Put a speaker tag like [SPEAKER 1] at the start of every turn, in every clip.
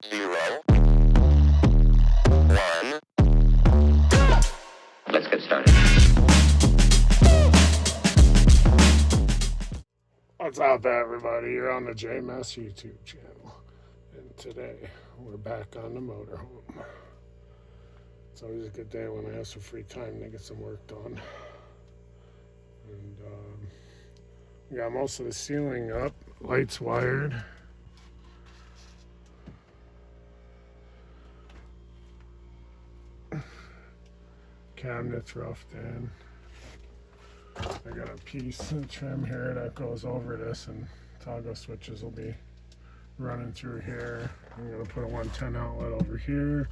[SPEAKER 1] 0, 1. Let's get started.
[SPEAKER 2] What's up, everybody? You're on the JMS YouTube channel, and today we're back on the motorhome. It's always a good day when I have some free time to get some work done. And we got most of the ceiling up, lights wired. Cabinets roughed in. I got a piece of trim here that goes over this, and toggle switches will be running through here. I'm going to put a 110 outlet over here.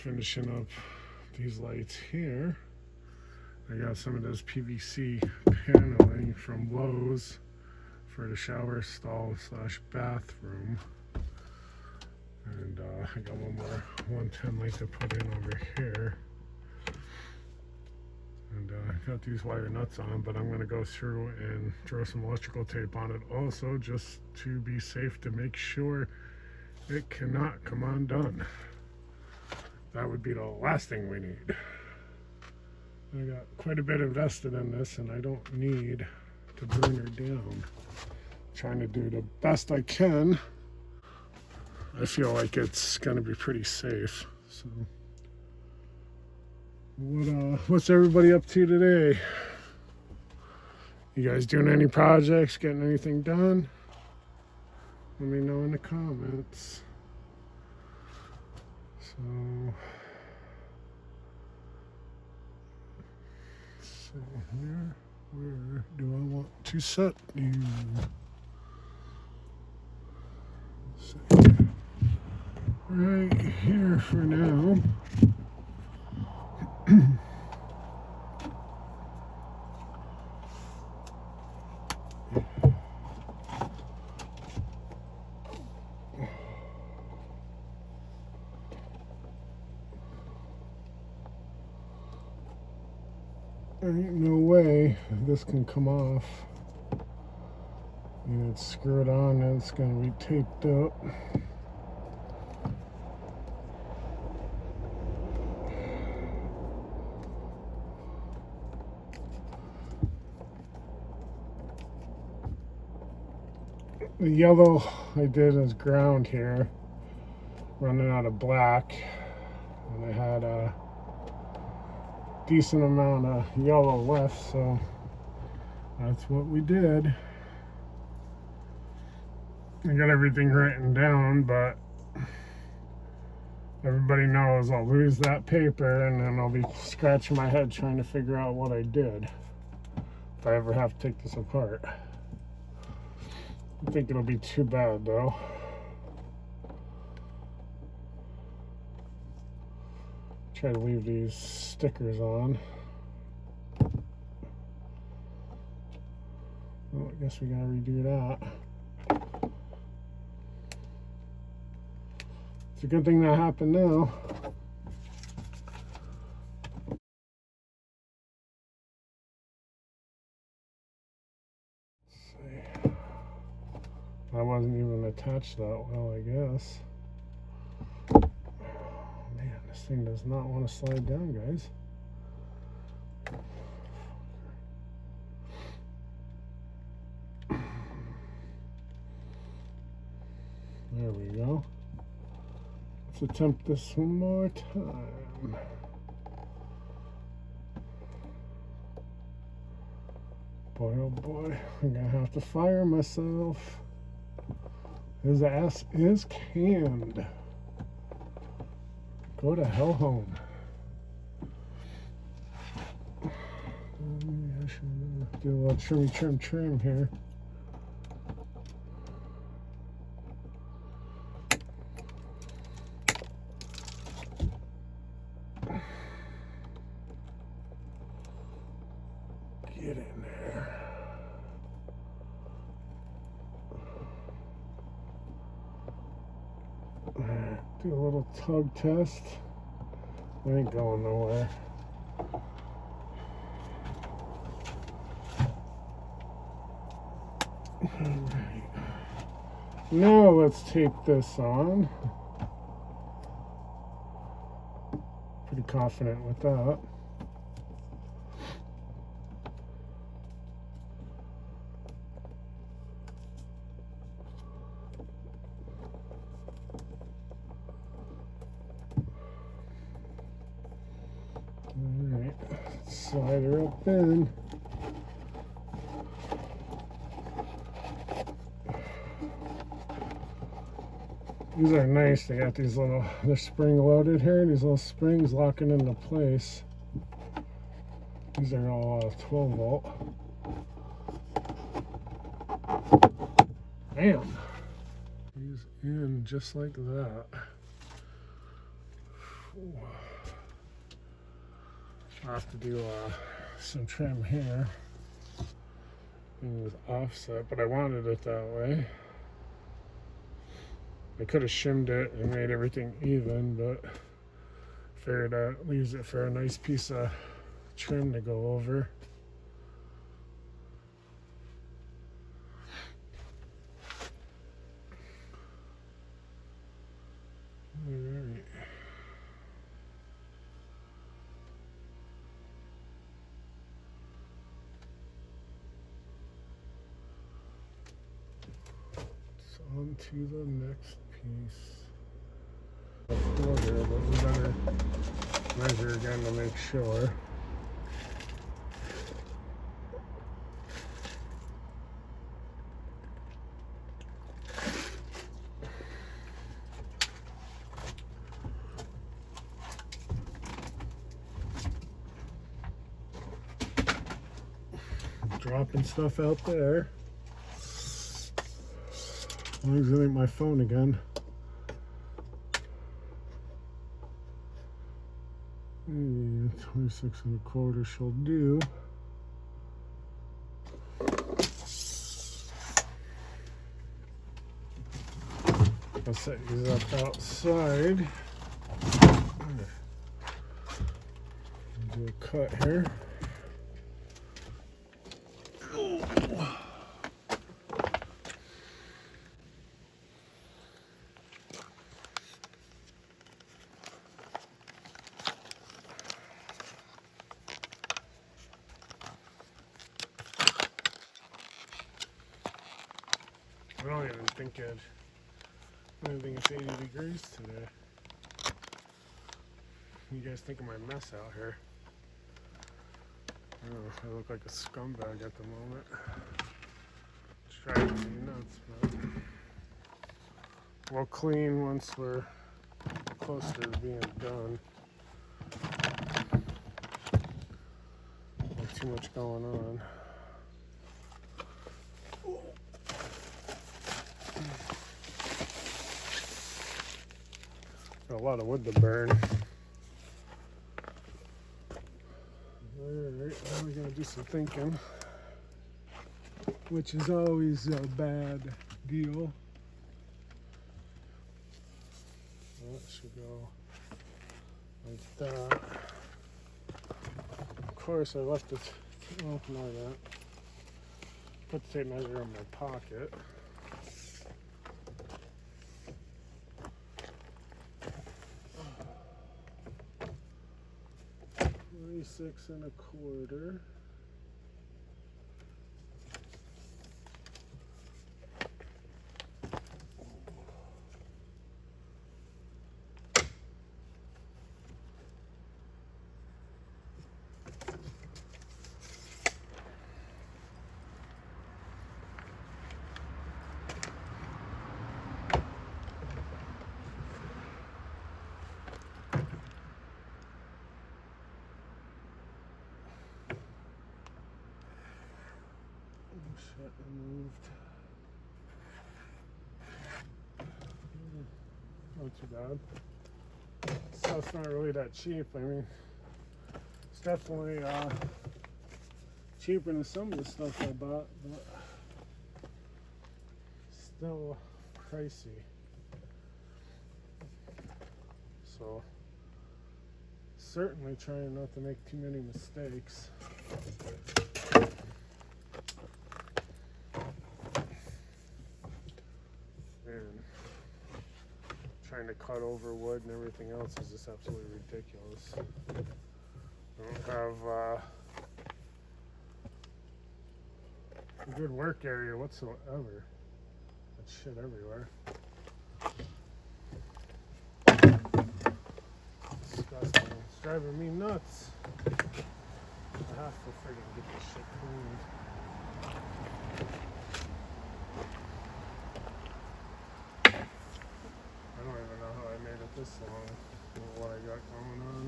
[SPEAKER 2] Finishing up these lights here. I got some of this PVC paneling from Lowe's for the shower stall / bathroom. And I got one more 110 light to put in over here. And I got these wire nuts on, but I'm going to go through and throw some electrical tape on it also, just to be safe, to make sure it cannot come undone. That would be the last thing we need. I got quite a bit invested in this, and I don't need to burn her down. Trying to do the best I can. I feel like it's going to be pretty safe. So, what's everybody up to today? You guys doing any projects? Getting anything done? Let me know in the comments. So, let's see here. Where do I want to set you? Let's see. Right here for now. There ain't no way this can come off. And it's screwed on and it's going to be taped up. The yellow I did as ground here, running out of black, and I had a decent amount of yellow left, so that's what we did. I got everything written down, but everybody knows I'll lose that paper, and then I'll be scratching my head trying to figure out what I did if I ever have to take this apart. I don't think it'll be too bad though. Try to leave these stickers on. Well, I guess we gotta redo that. It's a good thing that happened now. I wasn't even attached that well, I guess. Oh, man, this thing does not want to slide down, guys. There we go. Let's attempt this one more time. Boy, oh boy, I'm gonna have to fire myself. His ass is canned. Go to hell home. I should do a little trim here. Get in there. Do a little tug test. I ain't going nowhere. Alright. Now let's tape this on. Pretty confident with that. Alright, slide her up in. These are nice. They got these little, they're spring loaded here. These little springs locking into place. These are all 12 volt. Bam. He's in just like that. I'll have to do some trim here. It was offset, but I wanted it that way. I could have shimmed it and made everything even, but figured that leaves it for a nice piece of trim to go over. Alright. So on to the next piece. A quarter, but we better measure again to make sure. Dropping stuff out there. As long as it ain't my phone again. 26 1/4 shall do. I'll set these up outside. Do a cut here. I don't even think it's 80 degrees today. You guys think of my mess out here? Oh, I look like a scumbag at the moment. It's driving me nuts, but we'll clean once we're closer to being done. Not too much going on. Got a lot of wood to burn. Alright, now we're gonna do some thinking, which is always a bad deal. That should go like that. Of course, I left it. Oh, not that. Put the tape measure in my pocket. 26 1/4. Shit, removed. Not too bad. Stuff's not really that cheap. I mean, it's definitely cheaper than some of the stuff I bought, but still pricey. So, certainly trying not to make too many mistakes. Trying to cut over wood and everything else is just absolutely ridiculous. I don't have a good work area whatsoever. That's shit everywhere. Disgusting. It's driving me nuts. I have to friggin' get this shit cleaned. I don't even know how I made it this long with what I got going on.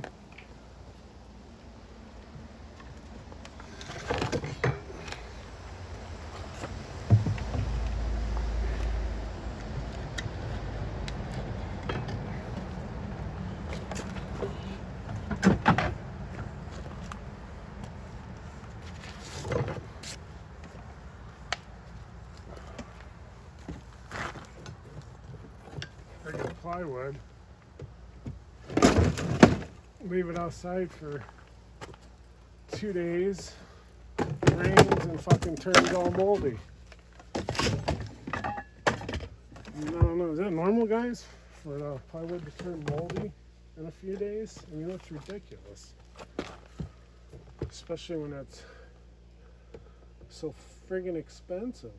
[SPEAKER 2] Friggin' plywood. Leave it outside for 2 days. It rains and fucking turns all moldy. I don't know, is that normal, guys? For the plywood to turn moldy in a few days? I mean, that's ridiculous. Especially when it's so friggin' expensive.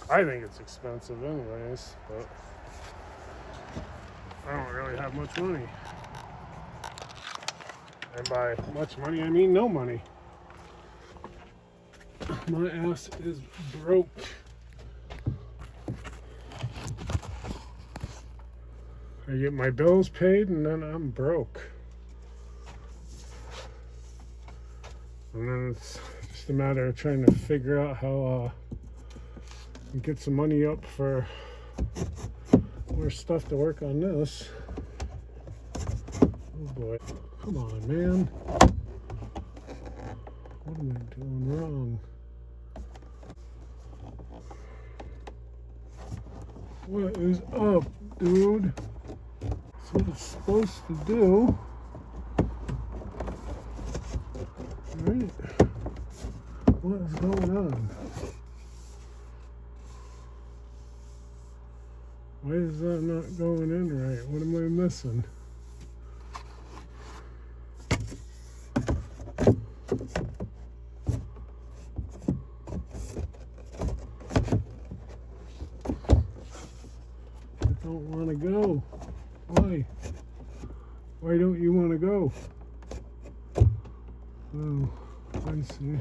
[SPEAKER 2] I think it's expensive anyways, but I don't really have much money. And by much money, I mean no money. My ass is broke. I get my bills paid and then I'm broke. And then it's just a matter of trying to figure out how get some money up for more stuff to work on this. Oh boy. Come on, man. What am I doing wrong? What is up, dude? That's what it's supposed to do. Alright. What is going on? Why is that not going in right? What am I missing? I don't want to go. Why? Why don't you want to go? Oh, I see.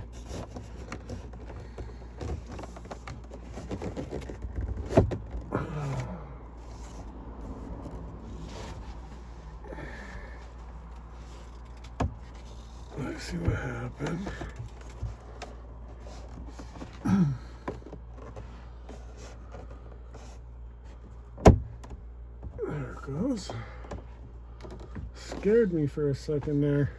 [SPEAKER 2] Let's see what happened. There it goes. Scared me for a second there.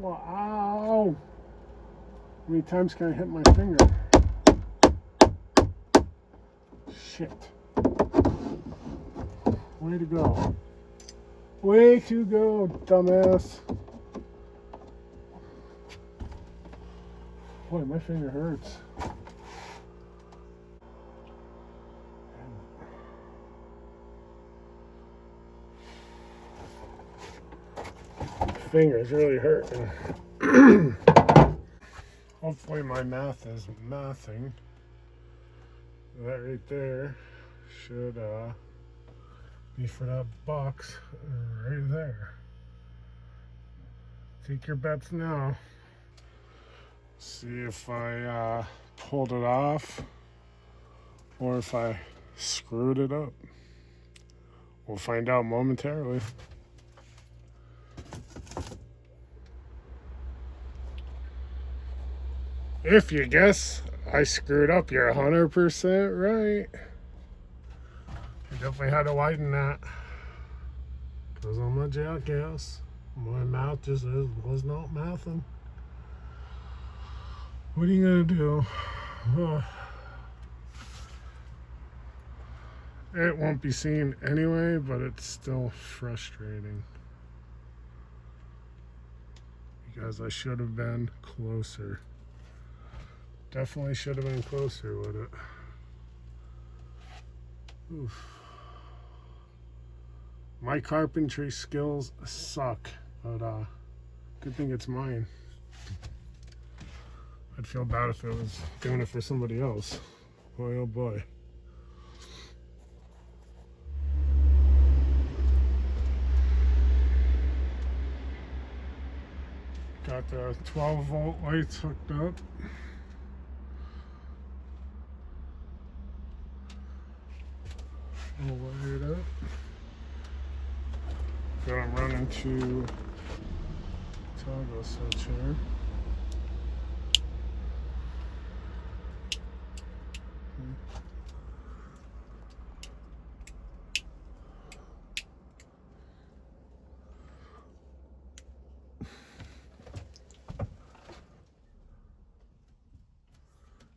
[SPEAKER 2] Wow. How many times can I hit my finger? Shit. Way to go. Way to go, dumbass. Boy, my finger hurts. My finger's really hurting. Hopefully my math is mathing. That right there should be for that box right there. Take your bets now. See if I pulled it off or if I screwed it up. We'll find out momentarily. If you guess I screwed up, you're 100% right. I definitely had to widen that because I'm a jackass. My mouth just was not mouthing. What are you gonna do? It won't be seen anyway, but it's still frustrating because I should have been closer. Definitely should have been closer with it. Oof. My carpentry skills suck, but good thing it's mine. I'd feel bad if I was doing it for somebody else. Boy, oh boy. Got the 12-volt lights hooked up. I'll wire it up. Then I'm running to toggle switch here.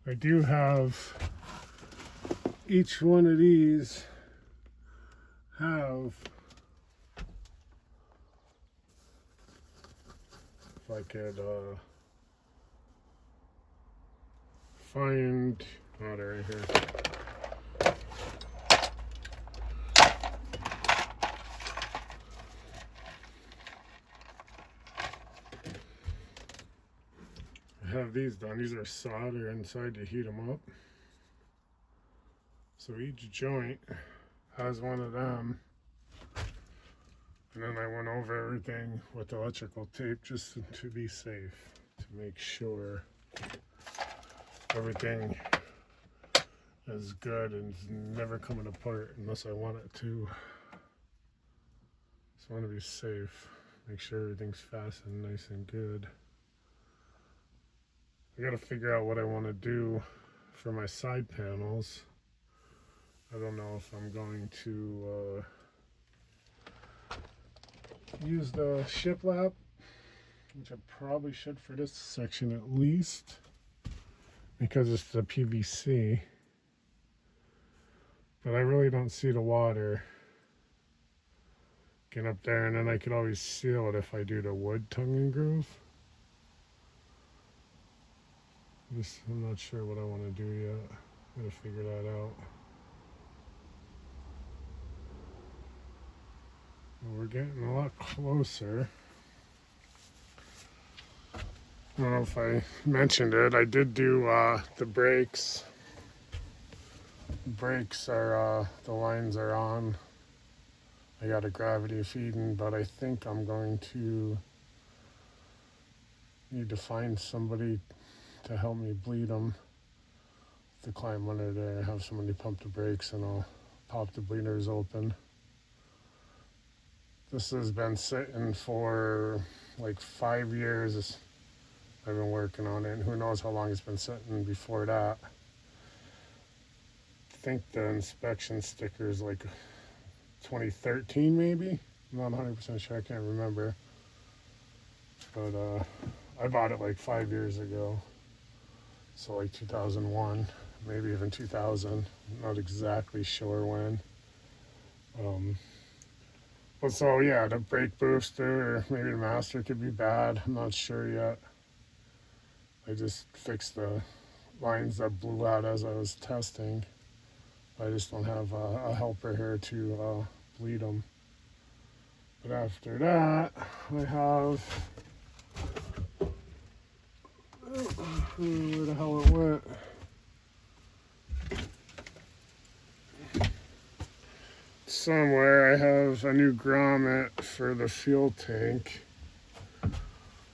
[SPEAKER 2] I do have each one of these have, if I could find, oh, they're right here. I have these done. These are solder inside to heat them up. So each joint has one of them. And then I went over everything with electrical tape just to be safe, to make sure everything is good and is never coming apart unless I want it to. Just want to be safe, make sure everything's fastened nice and good. I gotta figure out what I want to do for my side panels. I don't know if I'm going to use the shiplap, which I probably should for this section at least, because it's the PVC. But I really don't see the water getting up there, and then I could always seal it if I do the wood tongue and groove. I'm not sure what I want to do yet. Gotta figure that out. We're getting a lot closer. I don't know if I mentioned it. I did do the brakes. Brakes are, the lines are on. I got a gravity feeding, but I think I'm going to need to find somebody to help me bleed them. To climb under there, have somebody pump the brakes, and I'll pop the bleeders open. This has been sitting for like 5 years. I've been working on it, and who knows how long it's been sitting before that. I think the inspection sticker is like 2013 maybe. I'm not 100% sure, I can't remember. But I bought it like 5 years ago. So like 2001, maybe even 2000. Not exactly sure when. But so yeah, the brake booster or maybe the master could be bad. I'm not sure yet. I just fixed the lines that blew out as I was testing. I just don't have a helper here to bleed them. But after that, I have Where the hell it went? Somewhere I have a new grommet for the fuel tank.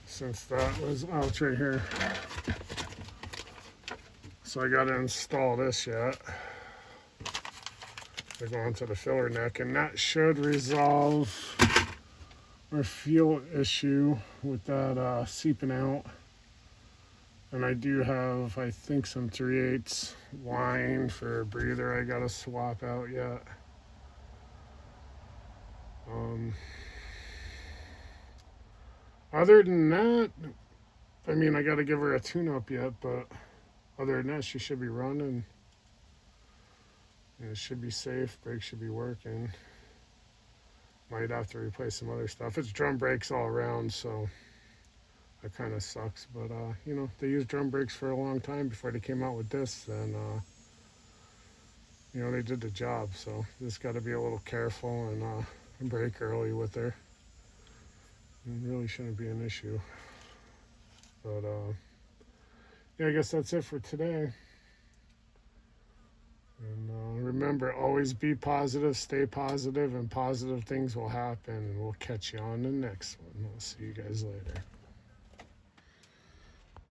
[SPEAKER 2] Since that was, oh, it's right here. So I gotta install this yet. I go onto the filler neck, and that should resolve our fuel issue with that seeping out. And I do have, I think, some 3/8 line for a breather I gotta swap out yet. Other than that, I mean, I gotta give her a tune-up yet, but other than that, she should be running. And it should be safe, brakes should be working. Might have to replace some other stuff. It's drum brakes all around, so that kind of sucks. But, you know, they used drum brakes for a long time before they came out with this, and, you know, they did the job. So just got to be a little careful and brake early with her. It really shouldn't be an issue. But, yeah, I guess that's it for today. And remember, always be positive, stay positive, and positive things will happen. And we'll catch you on the next one. I'll see you guys later.